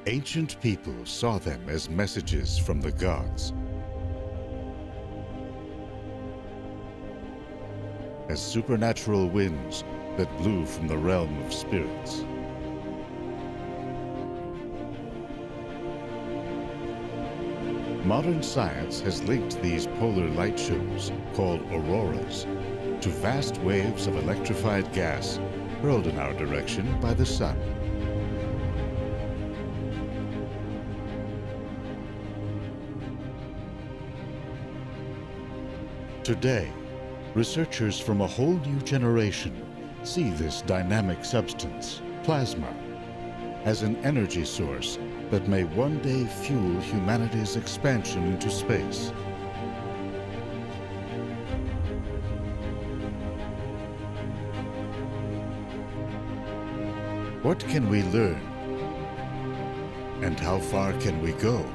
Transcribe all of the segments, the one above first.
Ancient people saw them as messages from the gods, as supernatural winds that blew from the realm of spirits. Modern science has linked these polar light shows, called auroras, to vast waves of electrified gas hurled in our direction by the sun. Today, researchers from a whole new generation see this dynamic substance, plasma, as an energy source that may one day fuel humanity's expansion into space. What can we learn? And how far can we go?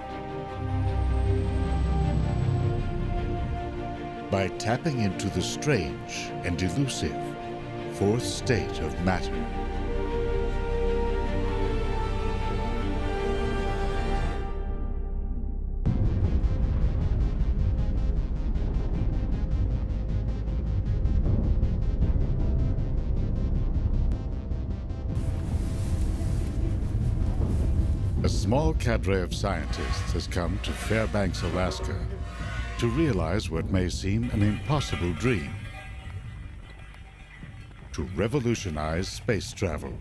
By tapping into the strange and elusive fourth state of matter. A small cadre of scientists has come to Fairbanks, Alaska, to realize what may seem an impossible dream: to revolutionize space travel.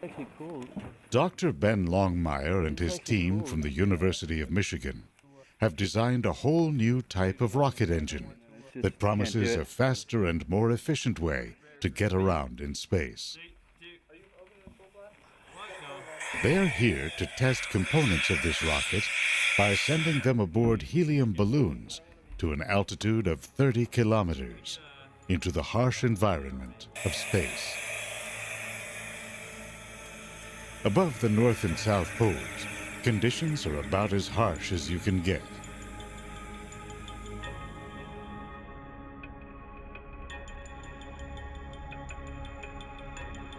Actually cool. Dr. Ben Longmier and his team from the University of Michigan have designed a whole new type of rocket engine that promises a faster and more efficient way to get around in space. They're here to test components of this rocket by sending them aboard helium balloons to an altitude of 30 kilometers into the harsh environment of space. Above the North and South poles, conditions are about as harsh as you can get.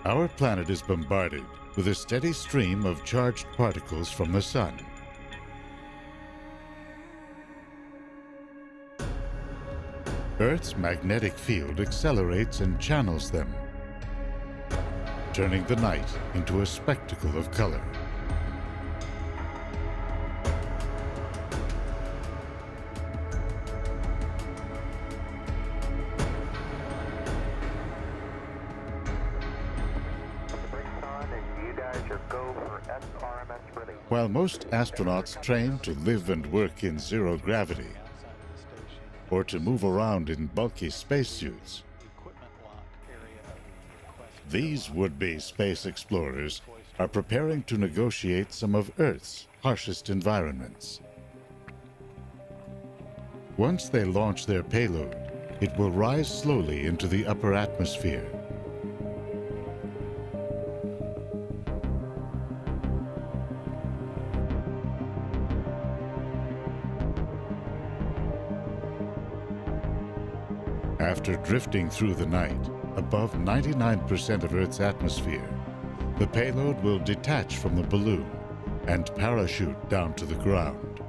Our planet is bombarded with a steady stream of charged particles from the sun. Earth's magnetic field accelerates and channels them, turning the night into a spectacle of color. While most astronauts train to live and work in zero gravity, or to move around in bulky spacesuits, these would-be space explorers are preparing to negotiate some of Earth's harshest environments. Once they launch their payload, it will rise slowly into the upper atmosphere. After drifting through the night, above 99% of Earth's atmosphere, the payload will detach from the balloon and parachute down to the ground.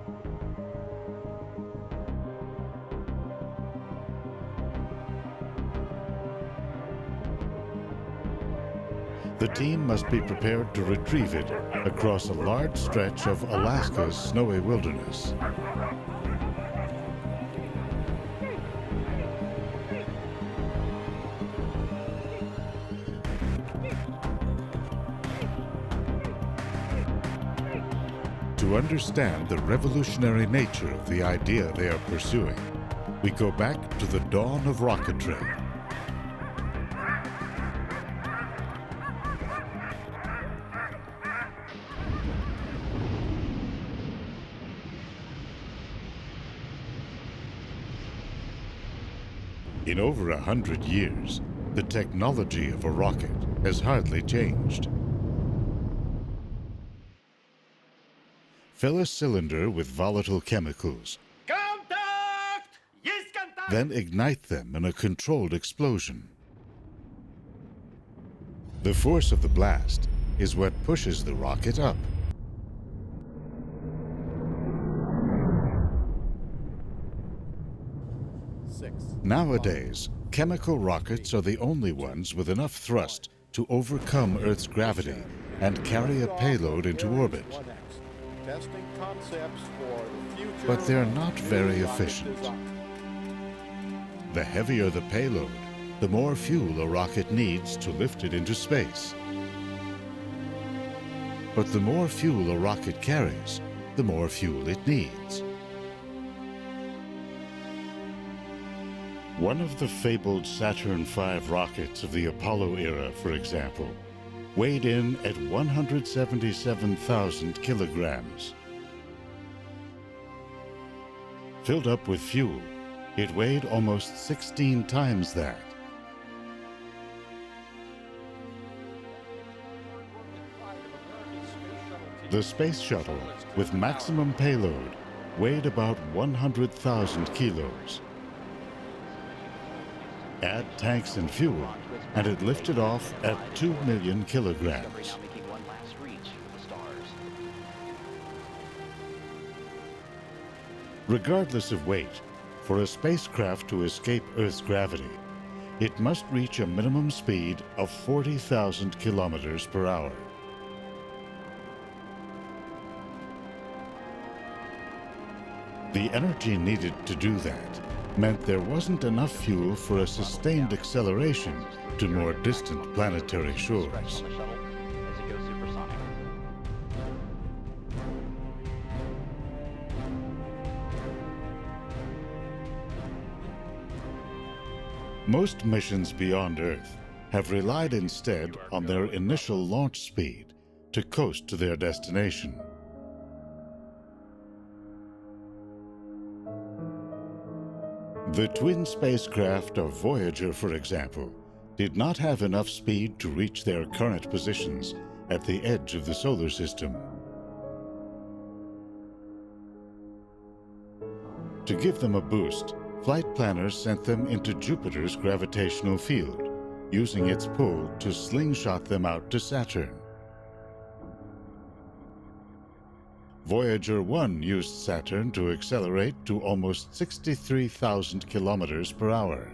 The team must be prepared to retrieve it across a large stretch of Alaska's snowy wilderness. To understand the revolutionary nature of the idea they are pursuing, we go back to the dawn of rocketry. In over 100 years, the technology of a rocket has hardly changed. Fill a cylinder with volatile chemicals, Contact! Yes, then ignite them in a controlled explosion. The force of the blast is what pushes the rocket up. Nowadays, chemical rockets are the only ones with enough thrust to overcome Earth's gravity and carry a payload into orbit. But they're not very efficient. The heavier the payload, the more fuel a rocket needs to lift it into space. But the more fuel a rocket carries, the more fuel it needs. One of the fabled Saturn V rockets of the Apollo era, for example, weighed in at 177,000 kilograms. Filled up with fuel, it weighed almost 16 times that. The space shuttle, with maximum payload, weighed about 100,000 kilos. Add tanks and fuel, and it lifted off at 2 million kilograms. Regardless of weight, for a spacecraft to escape Earth's gravity, it must reach a minimum speed of 40,000 kilometers per hour. The energy needed to do that meant there wasn't enough fuel for a sustained acceleration to more distant planetary shores. Most missions beyond Earth have relied instead on their initial launch speed to coast to their destination. The twin spacecraft of Voyager, for example, did not have enough speed to reach their current positions at the edge of the solar system. To give them a boost, flight planners sent them into Jupiter's gravitational field, using its pull to slingshot them out to Saturn. Voyager 1 used Saturn to accelerate to almost 63,000 kilometers per hour.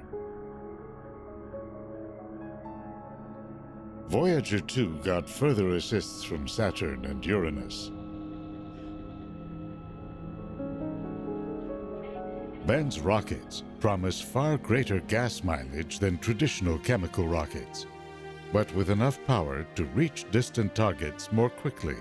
Voyager 2 got further assists from Saturn and Uranus. Ben's rockets promise far greater gas mileage than traditional chemical rockets, but with enough power to reach distant targets more quickly.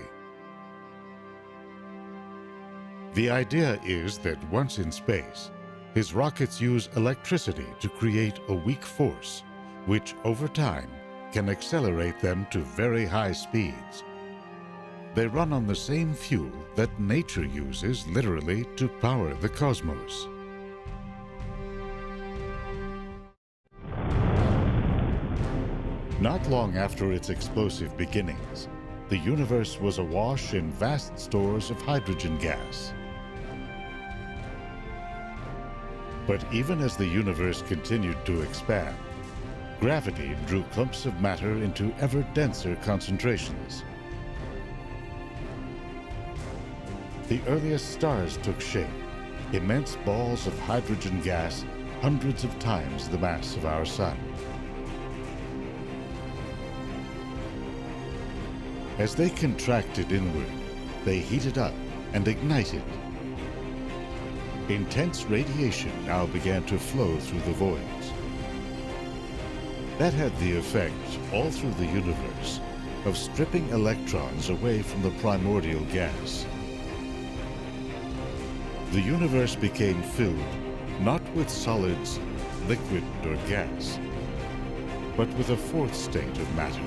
The idea is that once in space, his rockets use electricity to create a weak force, which over time can accelerate them to very high speeds. They run on the same fuel that nature uses literally to power the cosmos. Not long after its explosive beginnings, the universe was awash in vast stores of hydrogen gas. But even as the universe continued to expand, gravity drew clumps of matter into ever denser concentrations. The earliest stars took shape, immense balls of hydrogen gas hundreds of times the mass of our Sun. As they contracted inward, they heated up and ignited. Intense radiation now began to flow through the voids. That had the effect, all through the universe, of stripping electrons away from the primordial gas. The universe became filled not with solids, liquid or gas, but with a fourth state of matter,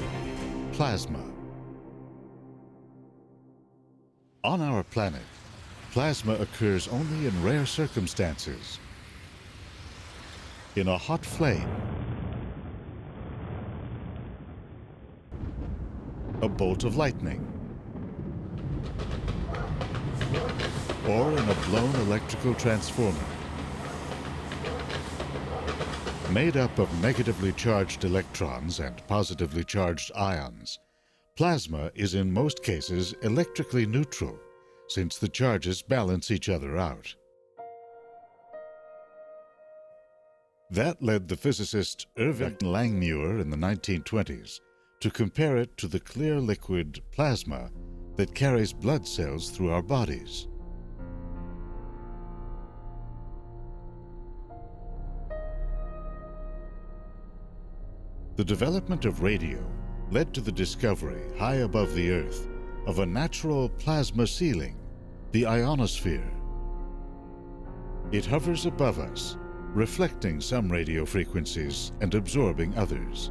plasma. On our planet, plasma occurs only in rare circumstances. In a hot flame, a bolt of lightning, or in a blown electrical transformer. Made up of negatively charged electrons and positively charged ions, plasma is in most cases electrically neutral, since the charges balance each other out. That led the physicist Erwin Longmier in the 1920s to compare it to the clear liquid plasma that carries blood cells through our bodies. The development of radio led to the discovery, high above the Earth, of a natural plasma ceiling, the ionosphere. It hovers above us, reflecting some radio frequencies and absorbing others.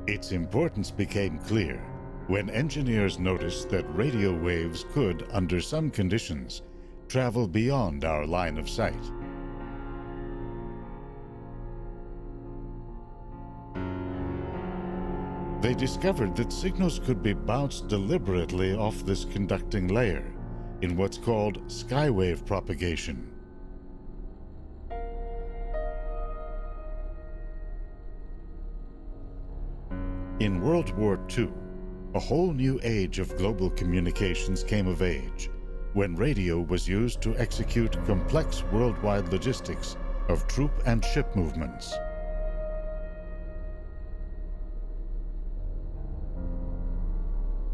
Its importance became clear when engineers noticed that radio waves could, under some conditions, travel beyond our line of sight. They discovered that signals could be bounced deliberately off this conducting layer in what's called skywave propagation. In World War II, a whole new age of global communications came of age when radio was used to execute complex worldwide logistics of troop and ship movements.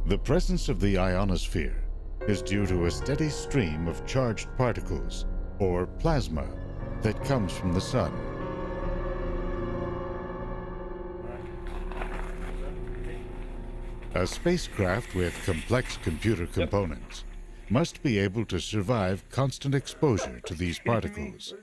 The presence of the ionosphere is due to a steady stream of charged particles, or plasma, that comes from the sun. A spacecraft with complex computer components must be able to survive constant exposure to these particles.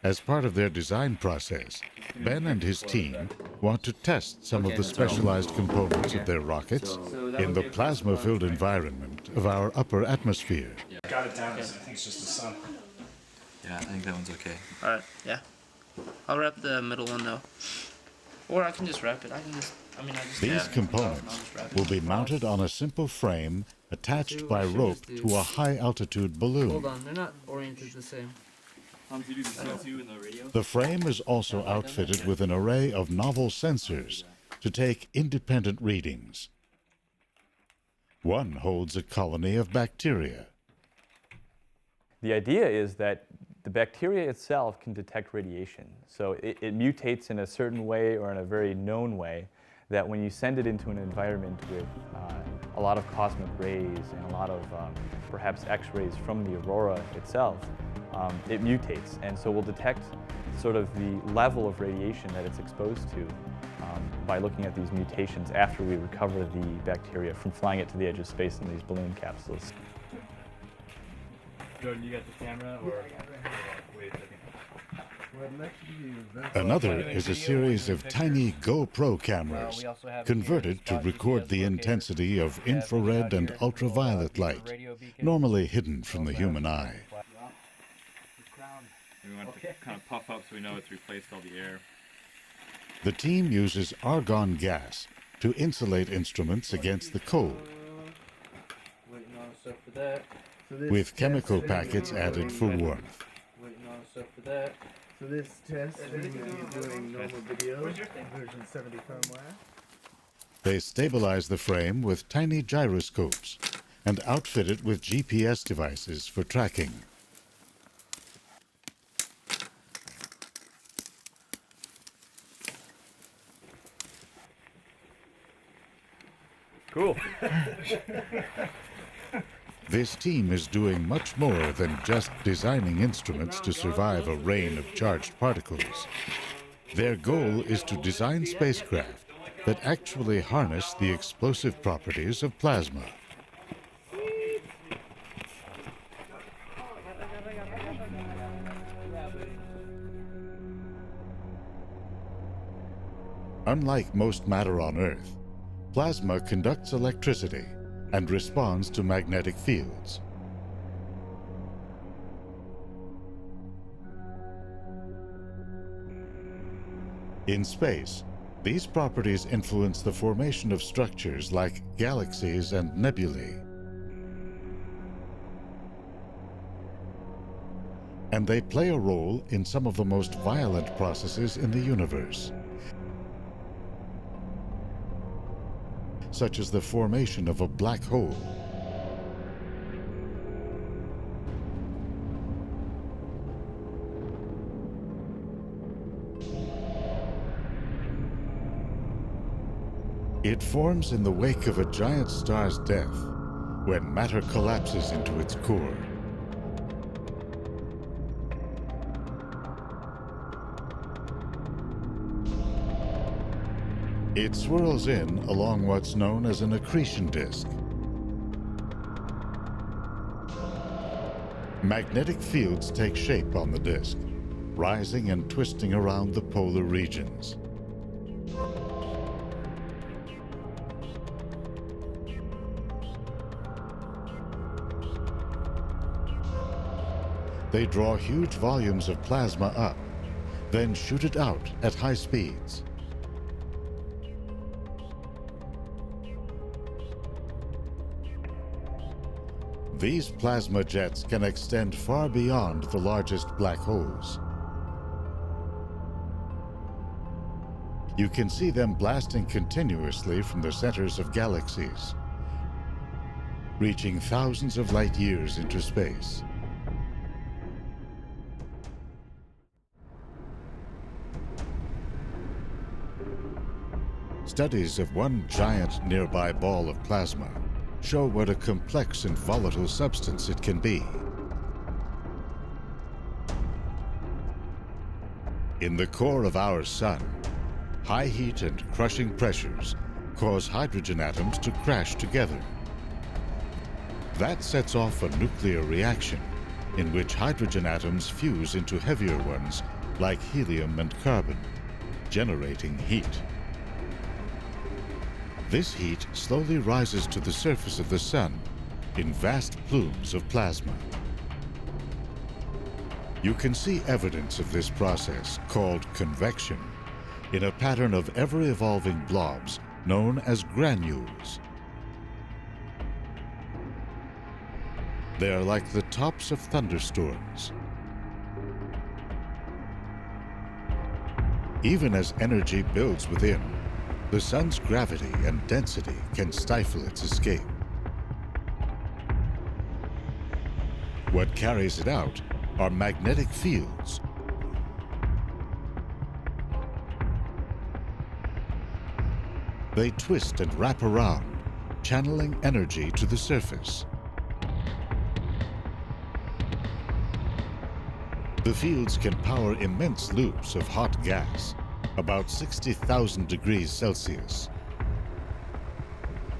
As part of their design process, Ben and his team want to test some of the specialized components of their rockets in the plasma-filled environment of our upper atmosphere. Got it down. I think it's just the sun. Yeah, I think that one's okay. Alright, yeah. I'll wrap the middle one though. Or I can just wrap it. These components will be mounted on a simple frame attached by rope to a high-altitude balloon. Hold on, they're not oriented the same. The frame is also outfitted with an array of novel sensors to take independent readings. One holds a colony of bacteria. The idea is that the bacteria itself can detect radiation. So it mutates in a certain way or in a very known way that when you send it into an environment with a lot of cosmic rays and a lot of perhaps X-rays from the aurora itself, it mutates. And so we'll detect sort of the level of radiation that it's exposed to by looking at these mutations after we recover the bacteria from flying it to the edge of space in these balloon capsules. Jordan, you got the camera or wait a second. Another is a series of tiny GoPro cameras converted to record the intensity of infrared and ultraviolet light, normally hidden from the human eye. We want it to kind of puff up so we know it's replaced all the air. The team uses argon gas to insulate instruments against the cold, with chemical packets added for warmth. So this test, we're doing normal video, version 70 firmware. They stabilize the frame with tiny gyroscopes and outfit it with GPS devices for tracking. Cool. This team is doing much more than just designing instruments to survive a rain of charged particles. Their goal is to design spacecraft that actually harness the explosive properties of plasma. Unlike most matter on Earth, plasma conducts electricity and responds to magnetic fields. In space, these properties influence the formation of structures like galaxies and nebulae. and they play a role in some of the most violent processes in the universe, such as the formation of a black hole, it forms in the wake of a giant star's death when matter collapses into its core. It swirls in along what's known as an accretion disk. Magnetic fields take shape on the disk, rising and twisting around the polar regions. They draw huge volumes of plasma up, then shoot it out at high speeds. These plasma jets can extend far beyond the largest black holes. You can see them blasting continuously from the centers of galaxies, reaching thousands of light years into space. Studies of one giant nearby ball of plasma show what a complex and volatile substance it can be. In the core of our sun, high heat and crushing pressures cause hydrogen atoms to crash together. That sets off a nuclear reaction in which hydrogen atoms fuse into heavier ones like helium and carbon, generating heat. This heat slowly rises to the surface of the sun in vast plumes of plasma. You can see evidence of this process, called convection, in a pattern of ever-evolving blobs known as granules. They are like the tops of thunderstorms. Even as energy builds within, the sun's gravity and density can stifle its escape. What carries it out are magnetic fields. They twist and wrap around, channeling energy to the surface. The fields can power immense loops of hot gas, about 60,000 degrees Celsius,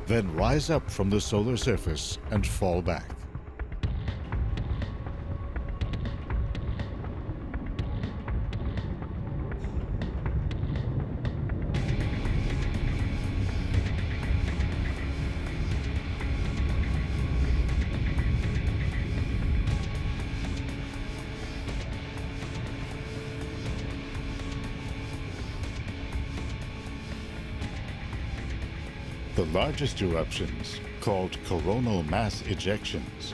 then rise up from the solar surface and fall back. The largest eruptions, called coronal mass ejections,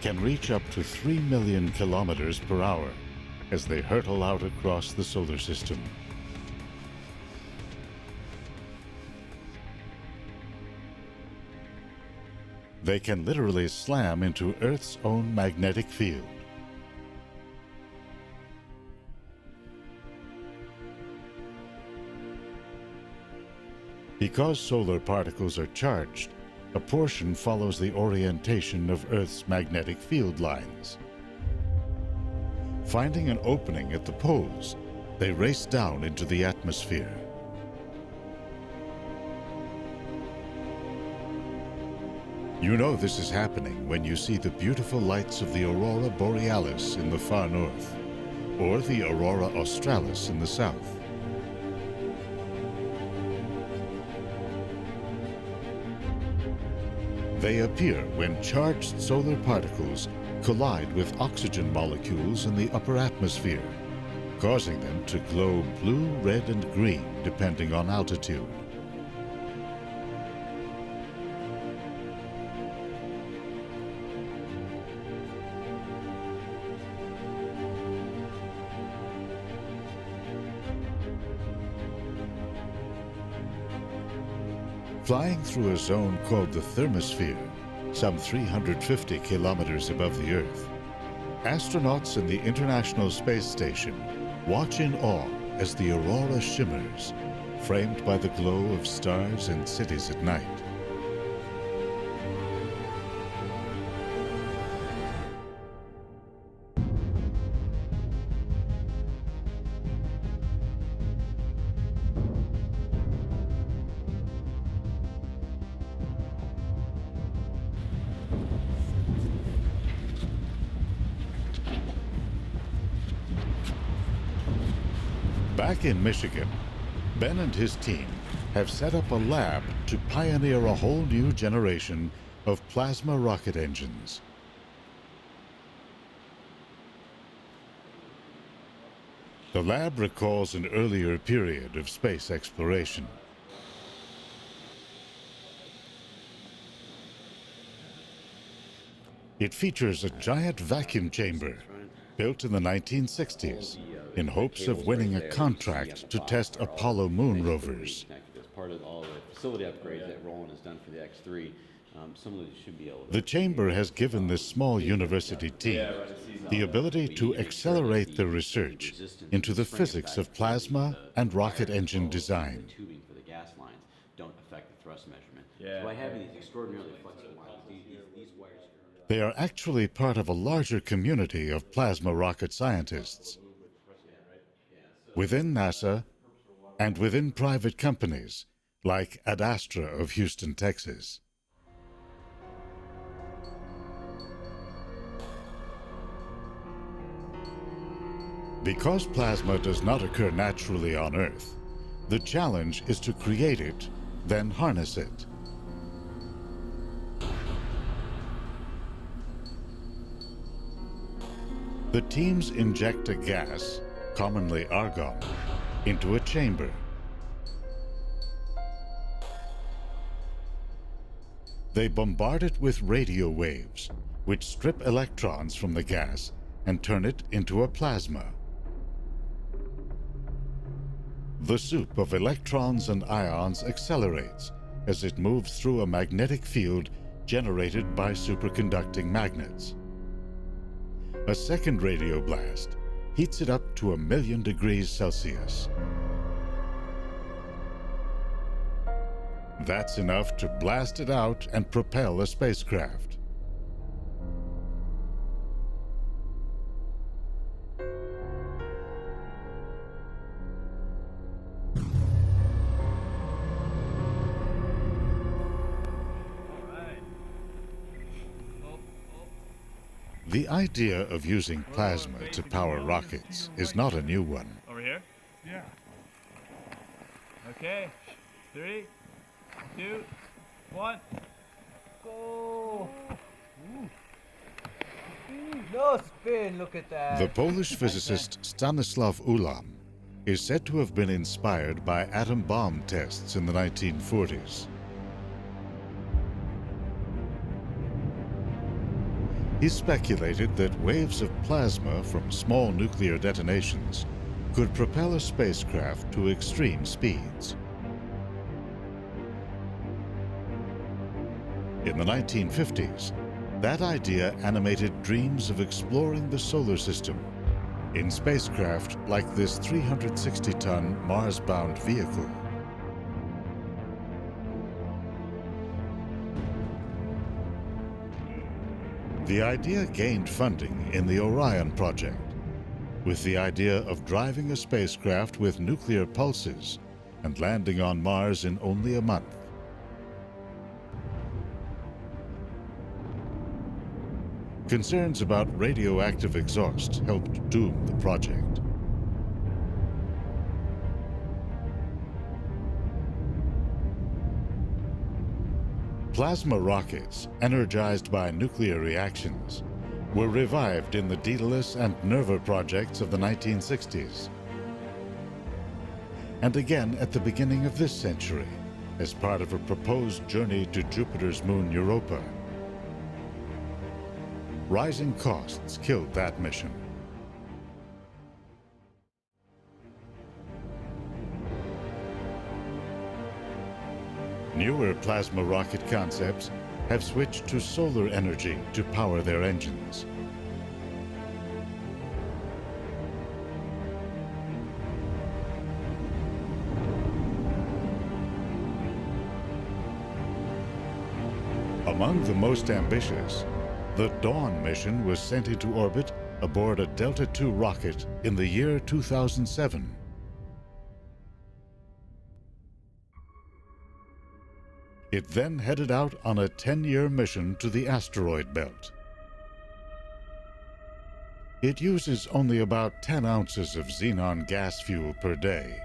can reach up to 3 million kilometers per hour as they hurtle out across the solar system. They can literally slam into Earth's own magnetic field. Because solar particles are charged, a portion follows the orientation of Earth's magnetic field lines. Finding an opening at the poles, they race down into the atmosphere. You know this is happening when you see the beautiful lights of the aurora borealis in the far north, or the aurora australis in the south. They appear when charged solar particles collide with oxygen molecules in the upper atmosphere, causing them to glow blue, red, and green depending on altitude. Flying through a zone called the thermosphere, some 350 kilometers above the Earth, astronauts in the International Space Station watch in awe as the aurora shimmers, framed by the glow of stars and cities at night. Back in Michigan, Ben and his team have set up a lab to pioneer a whole new generation of plasma rocket engines. The lab recalls an earlier period of space exploration. It features a giant vacuum chamber built in the 1960s in hopes of winning a contract to test Apollo moon rovers. As part of all the facility upgrades that Roland has done for the X3, some of these should be able to... The chamber has given this small university team the ability to accelerate their research into the physics of plasma and rocket engine design. The tubing for the gas lines don't affect the thrust measurement. So by having these extraordinarily flexible wires, these wires... They are actually part of a larger community of plasma rocket scientists within NASA and within private companies like Ad Astra of Houston, Texas. Because plasma does not occur naturally on Earth, the challenge is to create it, then harness it. The teams inject a gas, commonly argon, into a chamber. They bombard it with radio waves, which strip electrons from the gas and turn it into a plasma. The soup of electrons and ions accelerates as it moves through a magnetic field generated by superconducting magnets. A second radio blast heats it up to 1,000,000 degrees Celsius. That's enough to blast it out and propel a spacecraft. The idea of using plasma to power rockets is not a new one. Over here? Yeah. Okay. 3, 2, 1. Go! No spin, look at that. The Polish physicist Stanislaw Ulam is said to have been inspired by atom bomb tests in the 1940s. He speculated that waves of plasma from small nuclear detonations could propel a spacecraft to extreme speeds. In the 1950s, that idea animated dreams of exploring the solar system in spacecraft like this 360-ton Mars-bound vehicle. The idea gained funding in the Orion project, with the idea of driving a spacecraft with nuclear pulses and landing on Mars in only a month. Concerns about radioactive exhaust helped doom the project. Plasma rockets, energized by nuclear reactions, were revived in the Daedalus and Nerva projects of the 1960s. And again at the beginning of this century, as part of a proposed journey to Jupiter's moon Europa. Rising costs killed that mission. Newer plasma rocket concepts have switched to solar energy to power their engines. Among the most ambitious, the Dawn mission was sent into orbit aboard a Delta II rocket in the year 2007. It then headed out on a 10-year mission to the asteroid belt. It uses only about 10 ounces of xenon gas fuel per day.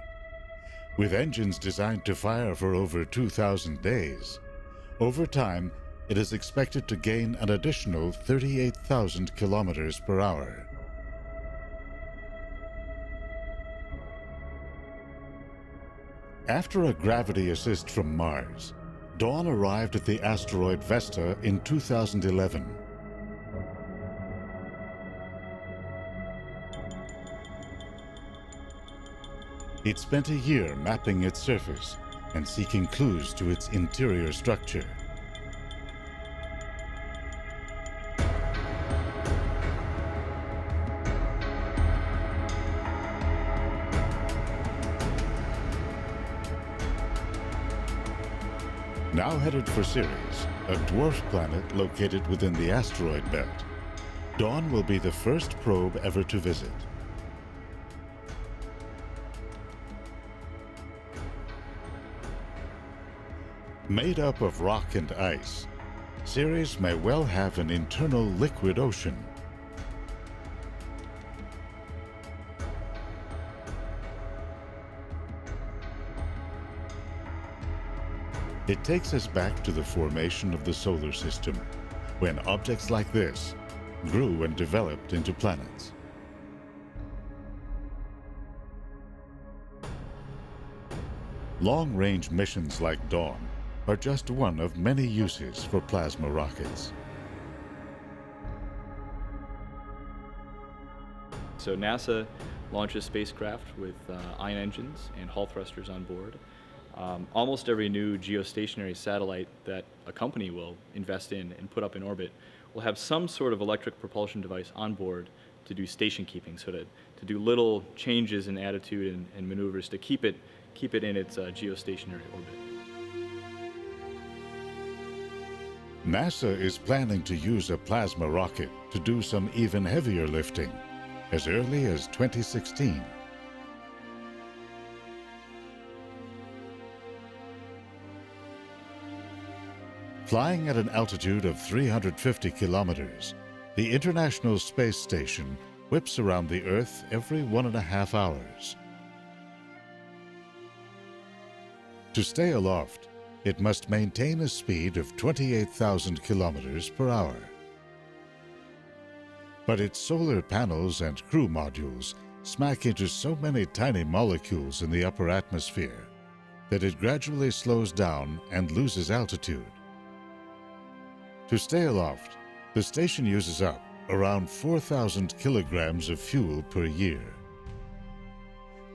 With engines designed to fire for over 2,000 days, over time, it is expected to gain an additional 38,000 kilometers per hour. After a gravity assist from Mars, Dawn arrived at the asteroid Vesta in 2011. It spent a year mapping its surface and seeking clues to its interior structure. Now headed for Ceres, a dwarf planet located within the asteroid belt, Dawn will be the first probe ever to visit. Made up of rock and ice, Ceres may well have an internal liquid ocean. It takes us back to the formation of the solar system, when objects like this grew and developed into planets. Long-range missions like Dawn are just one of many uses for plasma rockets. So NASA launches spacecraft with ion engines and Hall thrusters on board. Almost every new geostationary satellite that a company will invest in and put up in orbit will have some sort of electric propulsion device on board to do station keeping, so to do little changes in attitude and maneuvers to keep it in its geostationary orbit. NASA is planning to use a plasma rocket to do some even heavier lifting as early as 2016. Flying at an altitude of 350 kilometers, the International Space Station whips around the Earth every 1.5 hours. To stay aloft, it must maintain a speed of 28,000 kilometers per hour. But its solar panels and crew modules smack into so many tiny molecules in the upper atmosphere that it gradually slows down and loses altitude. To stay aloft, the station uses up around 4,000 kilograms of fuel per year.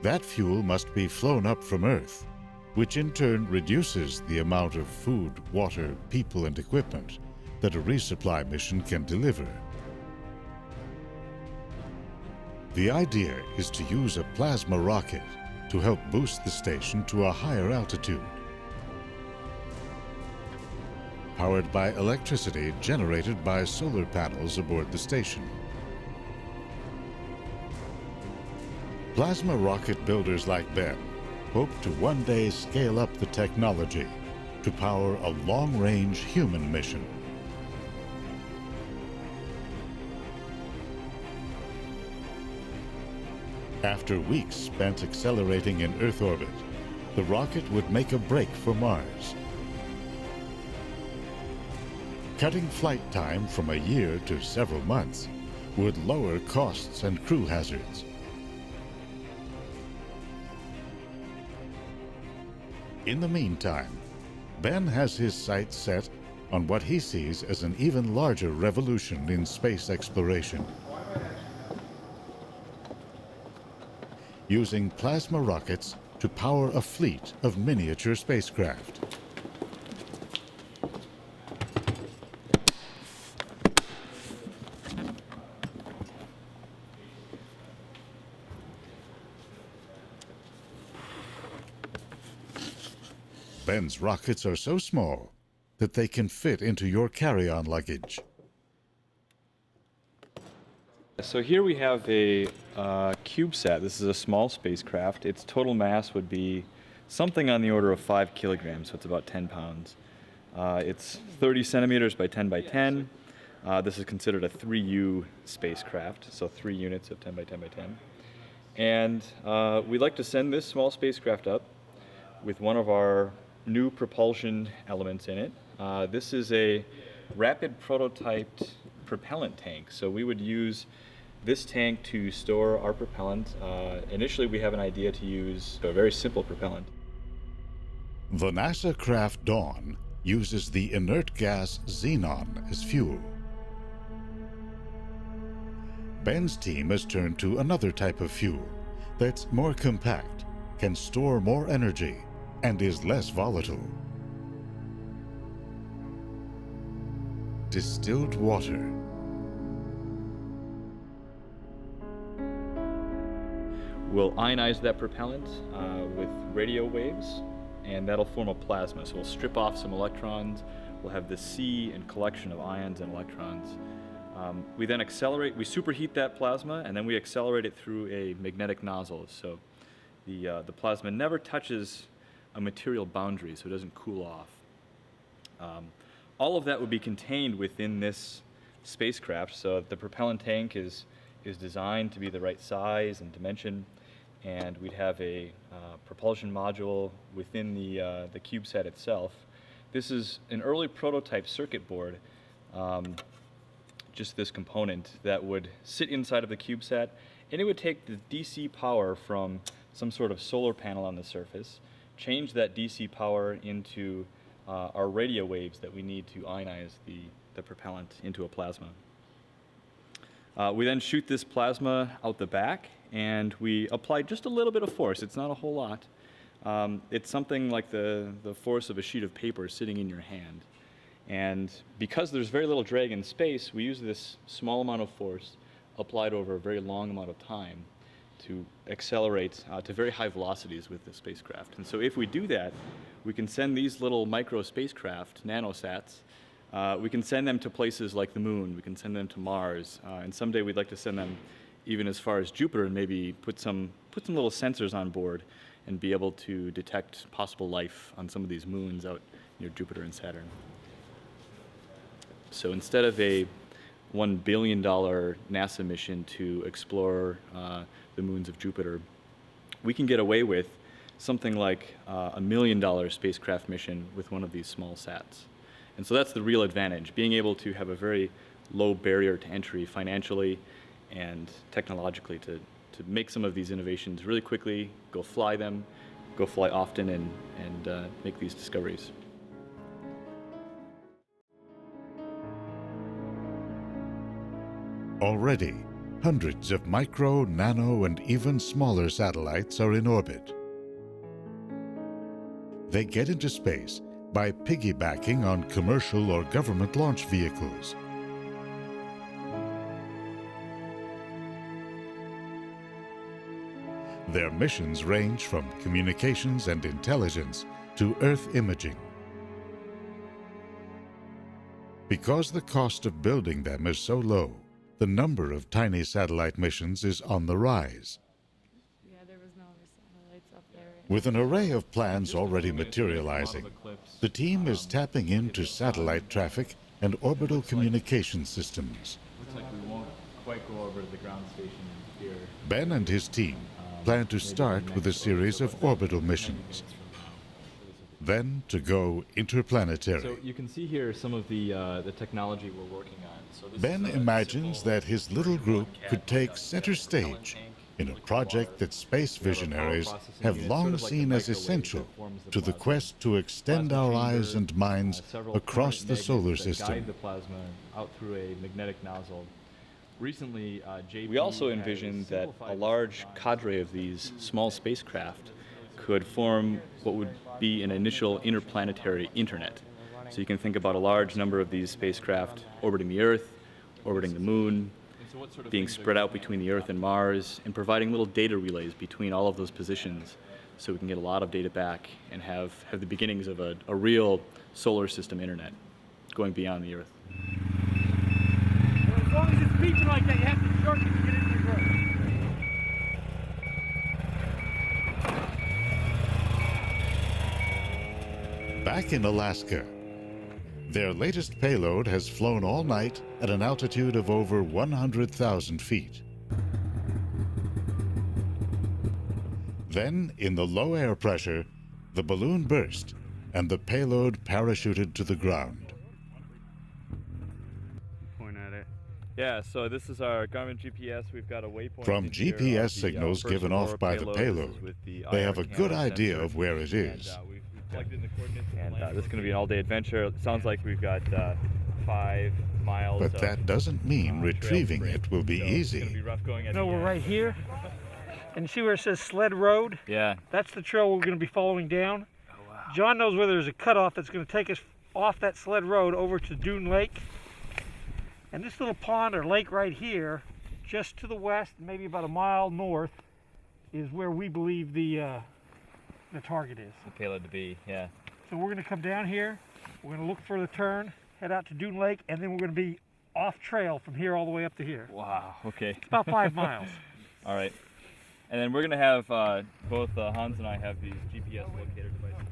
That fuel must be flown up from Earth, which in turn reduces the amount of food, water, people, and equipment that a resupply mission can deliver. The idea is to use a plasma rocket to help boost the station to a higher altitude, powered by electricity generated by solar panels aboard the station. Plasma rocket builders like Ben hope to one day scale up the technology to power a long-range human mission. After weeks spent accelerating in Earth orbit, the rocket would make a break for Mars. Cutting flight time from a year to several months would lower costs and crew hazards. In the meantime, Ben has his sights set on what he sees as an even larger revolution in space exploration. Using plasma rockets to power a fleet of miniature spacecraft. Ben's rockets are so small that they can fit into your carry-on luggage. So here we have a CubeSat. This is a small spacecraft. Its total mass would be something on the order of 5 kilograms, so it's about 10 pounds. It's 30 centimeters by 10 by 10. This is considered a 3U spacecraft, so 3 units of 10 by 10 by 10. And we'd like to send this small spacecraft up with one of our new propulsion elements in it. This is a rapid prototyped propellant tank. So we would use this tank to store our propellant. Initially, we have an idea to use a very simple propellant. The NASA craft Dawn uses the inert gas xenon as fuel. Ben's team has turned to another type of fuel that's more compact, can store more energy, and is less volatile. Distilled water. We'll ionize that propellant with radio waves, and that'll form a plasma. So we'll strip off some electrons. We'll have this sea and collection of ions and electrons. We then accelerate, we superheat that plasma, and then we accelerate it through a magnetic nozzle. So the plasma never touches a material boundary, so it doesn't cool off. All of that would be contained within this spacecraft. So the propellant tank is designed to be the right size and dimension, and we'd have a propulsion module within the CubeSat itself. This is an early prototype circuit board, just this component that would sit inside of the CubeSat, and it would take the DC power from some sort of solar panel on the surface, change that DC power into our radio waves that we need to ionize the propellant into a plasma. We then shoot this plasma out the back, and we apply just a little bit of force. It's not a whole lot. It's something like the force of a sheet of paper sitting in your hand. And because there's very little drag in space, we use this small amount of force applied over a very long amount of time to accelerate to very high velocities with the spacecraft. And so if we do that, we can send these little micro spacecraft, nanosats, we can send them to places like the moon, we can send them to Mars, and someday we'd like to send them even as far as Jupiter and maybe put some little sensors on board and be able to detect possible life on some of these moons out near Jupiter and Saturn. So instead of a $1 billion NASA mission to explore the moons of Jupiter, we can get away with something like $1 million spacecraft mission with one of these small sats. And so that's the real advantage, being able to have a very low barrier to entry financially and technologically to make some of these innovations really quickly, go fly them, go fly often, and make these discoveries. Already, hundreds of micro, nano, and even smaller satellites are in orbit. They get into space by piggybacking on commercial or government launch vehicles. Their missions range from communications and intelligence to Earth imaging. Because the cost of building them is so low, the number of tiny satellite missions is on the rise. Yeah, there was no other satellites up there. With an array of plans already materializing, the team is tapping into satellite traffic and orbital communication systems. Looks like we won't quite go over to the ground station here. Ben and his team plan to start with a series of orbital missions, then to go interplanetary. So you can see here some of the technology we're working on. So this Ben is imagines that his little group could take center stage in a project that space visionaries have long seen as essential to the quest to extend our eyes and minds across the solar system. Guide the plasma out through a magnetic nozzle. Recently, we also envisioned that a large cadre of these small spacecraft could form what would be an initial interplanetary internet. So you can think about a large number of these spacecraft orbiting the Earth, orbiting the Moon, being spread out between the Earth and Mars, and providing little data relays between all of those positions so we can get a lot of data back and have the beginnings of a real solar system internet going beyond the Earth. Well, as long as it's beeping like that, you have to shorten it to get into your growth. Back in Alaska, their latest payload has flown all night at an altitude of over 100,000 feet. Then, in the low air pressure, the balloon burst and the payload parachuted to the ground. Point at it. Yeah, so this is our Garmin GPS. We've got a waypoint. From GPS signals given off by the payload, they have a good idea of where it is. We've plugged in the coordinates, and this is going to be an all-day adventure. It sounds like we've got 5 miles. But that doesn't mean retrieving it will be easy. It's going to be rough going at No, the we're end. right here. And you see where it says sled road? Yeah. That's the trail we're going to be following down. Oh, wow. John knows where there's a cutoff that's going to take us off that sled road over to Dune Lake. And this little pond or lake right here, just to the west, maybe about a mile north, is where we believe the target is. The payload to be, yeah. So we're going to come down here, we're going to look for the turn, head out to Dune Lake, and then we're going to be off trail from here all the way up to here. Wow, okay. It's about 5 miles. All right. And then we're going to have, both Hans and I have these GPS locator devices.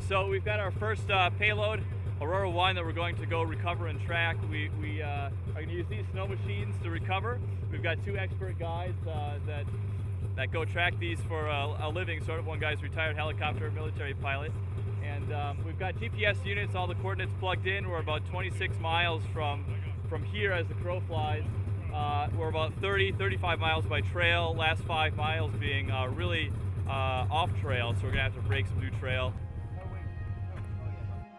So we've got our first payload, Aurora 1, that we're going to go recover and track. We are going to use these snow machines to recover. We've got 2 expert guys that go track these for a living, sort of. One guy's a retired helicopter military pilot. And we've got GPS units, all the coordinates plugged in. We're about 26 miles from here as the crow flies. We're about 35 miles by trail, last 5 miles being really off trail, so we're gonna have to break some new trail.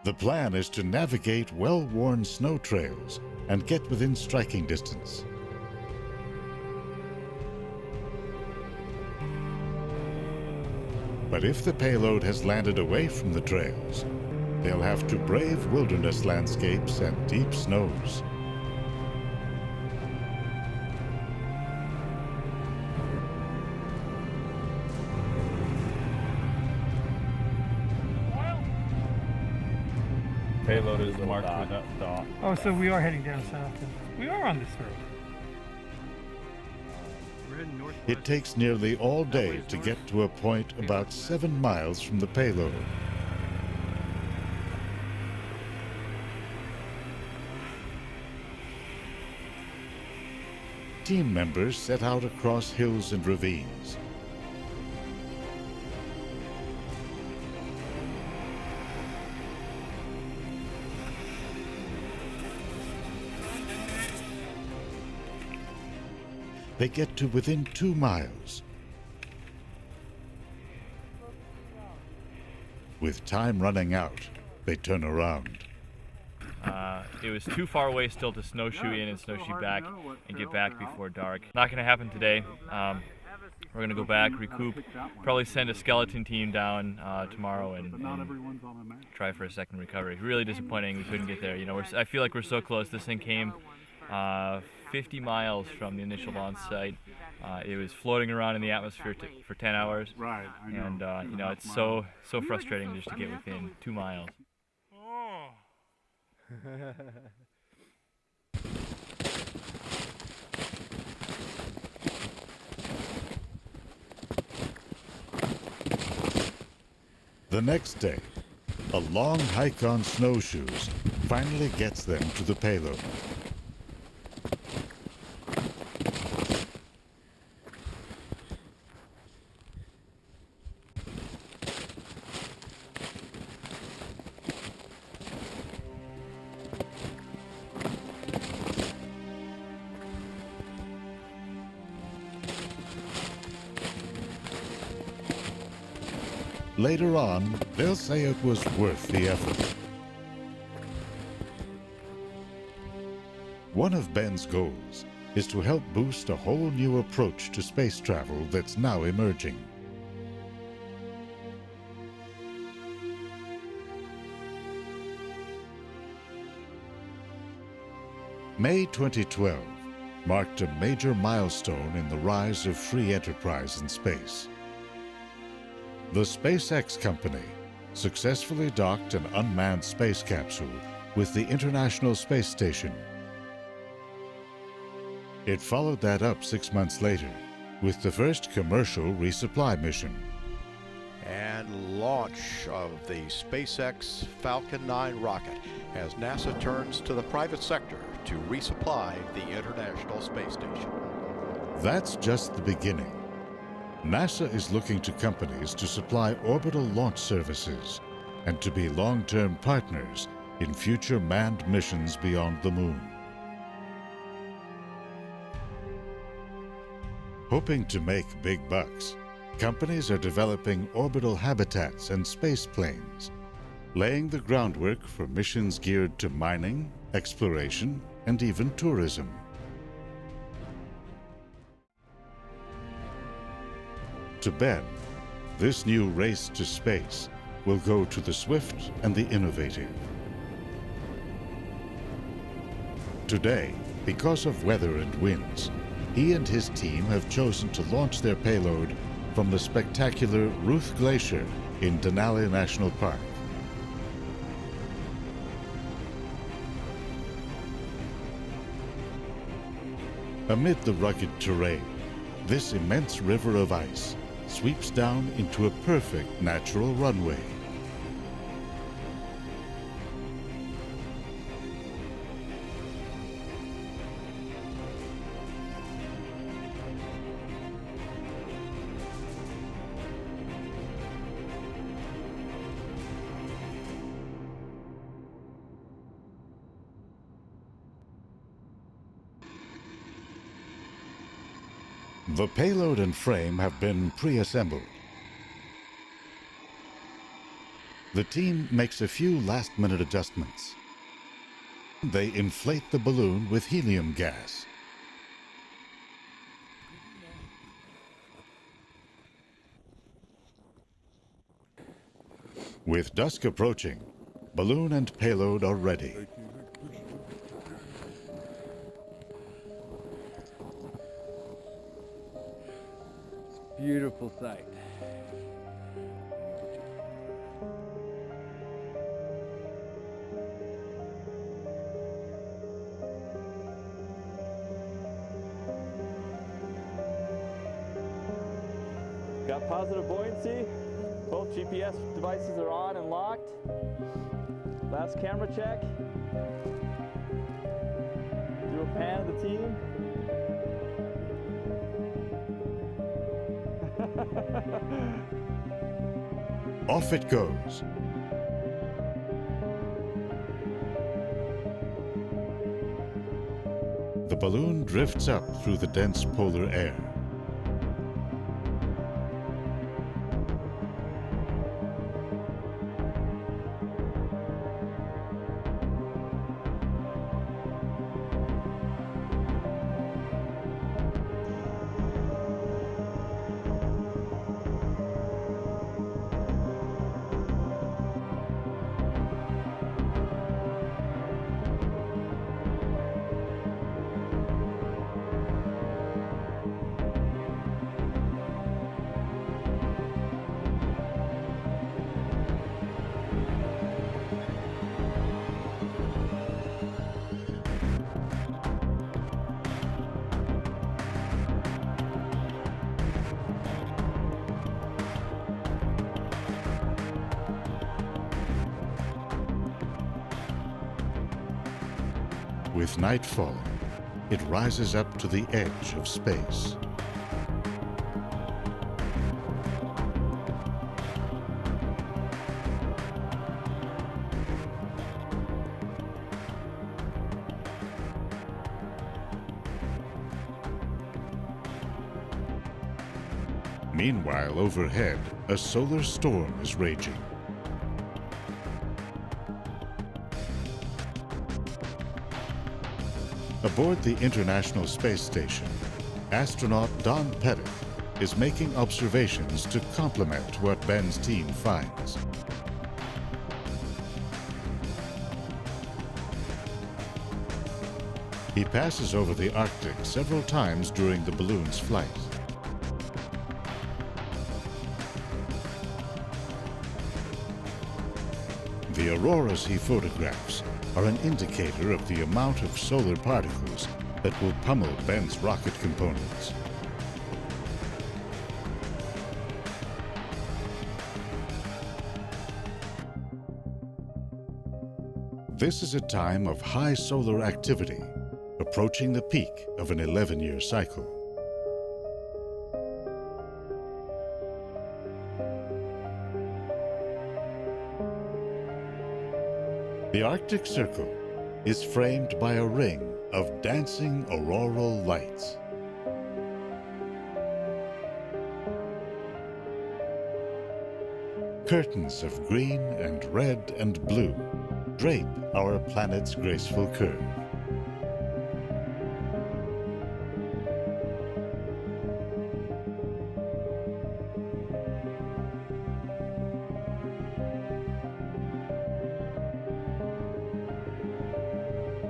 The plan is to navigate well-worn snow trails and get within striking distance. But if the payload has landed away from the trails, they'll have to brave wilderness landscapes and deep snows. Payload is marked with a dot. Oh, so we are heading down south. We are on this road. We're heading north. It takes nearly all day to get to a point about 7 miles from the payload. Team members set out across hills and ravines. They get to within 2 miles. With time running out, they turn around. It was too far away still to snowshoe in and snowshoe back and get back before dark. Not going to happen today. We're going to go back, recoup, probably send a skeleton team down tomorrow and try for a second recovery. Really disappointing we couldn't get there. You know, I feel like we're so close. This thing came 50 miles from the initial launch site. It was floating around in the atmosphere for 10 hours. Right, I know. And you know, it's so frustrating just to get within 2 miles. The next day, a long hike on snowshoes finally gets them to the payload. Later on, they'll say it was worth the effort. One of Ben's goals is to help boost a whole new approach to space travel that's now emerging. May 2012 marked a major milestone in the rise of free enterprise in space. The SpaceX company successfully docked an unmanned space capsule with the International Space Station. It followed that up 6 months later with the first commercial resupply mission. And launch of the SpaceX Falcon 9 rocket as NASA turns to the private sector to resupply the International Space Station. That's just the beginning. NASA is looking to companies to supply orbital launch services and to be long-term partners in future manned missions beyond the moon. Hoping to make big bucks, companies are developing orbital habitats and space planes, laying the groundwork for missions geared to mining, exploration, and even tourism. To Ben, this new race to space will go to the swift and the innovative. Today, because of weather and winds, he and his team have chosen to launch their payload from the spectacular Ruth Glacier in Denali National Park. Amid the rugged terrain, this immense river of ice sweeps down into a perfect natural runway. The payload and frame have been pre-assembled. The team makes a few last-minute adjustments. They inflate the balloon with helium gas. With dusk approaching, balloon and payload are ready. Beautiful sight. Got positive buoyancy. Both GPS devices are on and locked. Last camera check. Do a pan of the team. Off it goes. The balloon drifts up through the dense polar air. With night falling, it rises up to the edge of space. Meanwhile, overhead, a solar storm is raging. Aboard the International Space Station, astronaut Don Pettit is making observations to complement what Ben's team finds. He passes over the Arctic several times during the balloon's flight. The auroras he photographs are an indicator of the amount of solar particles that will pummel Ben's rocket components. This is a time of high solar activity, approaching the peak of an 11-year cycle. The Arctic Circle is framed by a ring of dancing auroral lights. Curtains of green and red and blue drape our planet's graceful curve.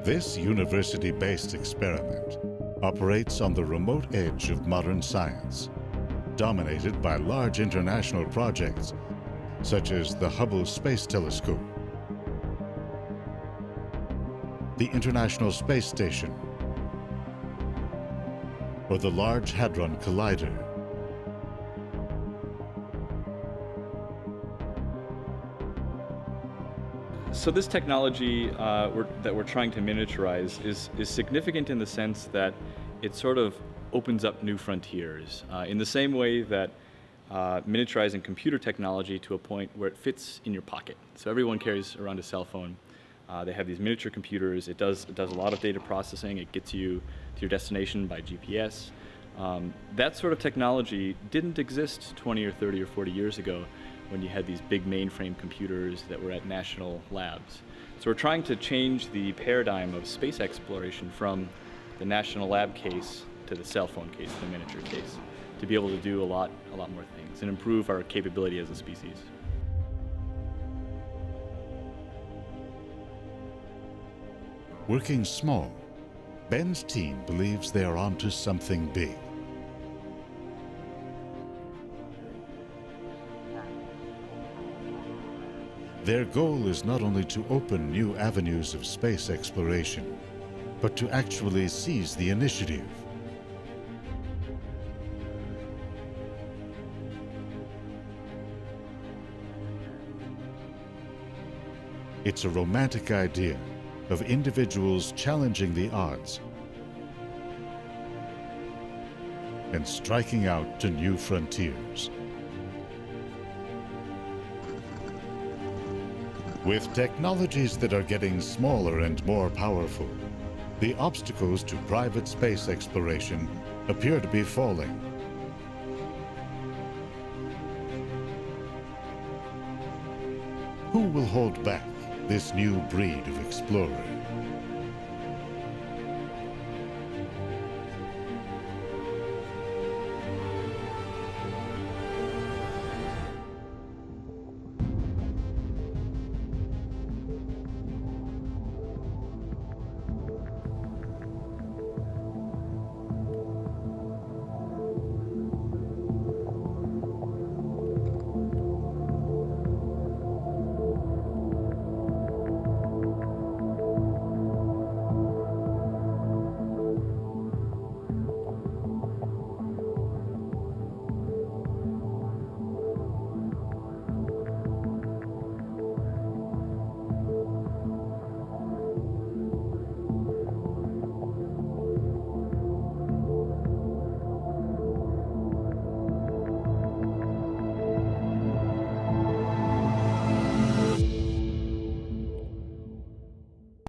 This university-based experiment operates on the remote edge of modern science, dominated by large international projects such as the Hubble Space Telescope, the International Space Station, or the Large Hadron Collider. So this technology that we're trying to miniaturize is significant in the sense that it sort of opens up new frontiers in the same way that miniaturizing computer technology to a point where it fits in your pocket. So everyone carries around a cell phone. They have these miniature computers. It does a lot of data processing. It gets you to your destination by GPS. That sort of technology didn't exist 20 or 30 or 40 years ago when you had these big mainframe computers that were at national labs. So we're trying to change the paradigm of space exploration from the national lab case to the cell phone case, the miniature case, to be able to do a lot more things and improve our capability as a species. Working small, Ben's team believes they are onto something big. Their goal is not only to open new avenues of space exploration, but to actually seize the initiative. It's a romantic idea of individuals challenging the odds and striking out to new frontiers. With technologies that are getting smaller and more powerful, the obstacles to private space exploration appear to be falling. Who will hold back this new breed of explorer?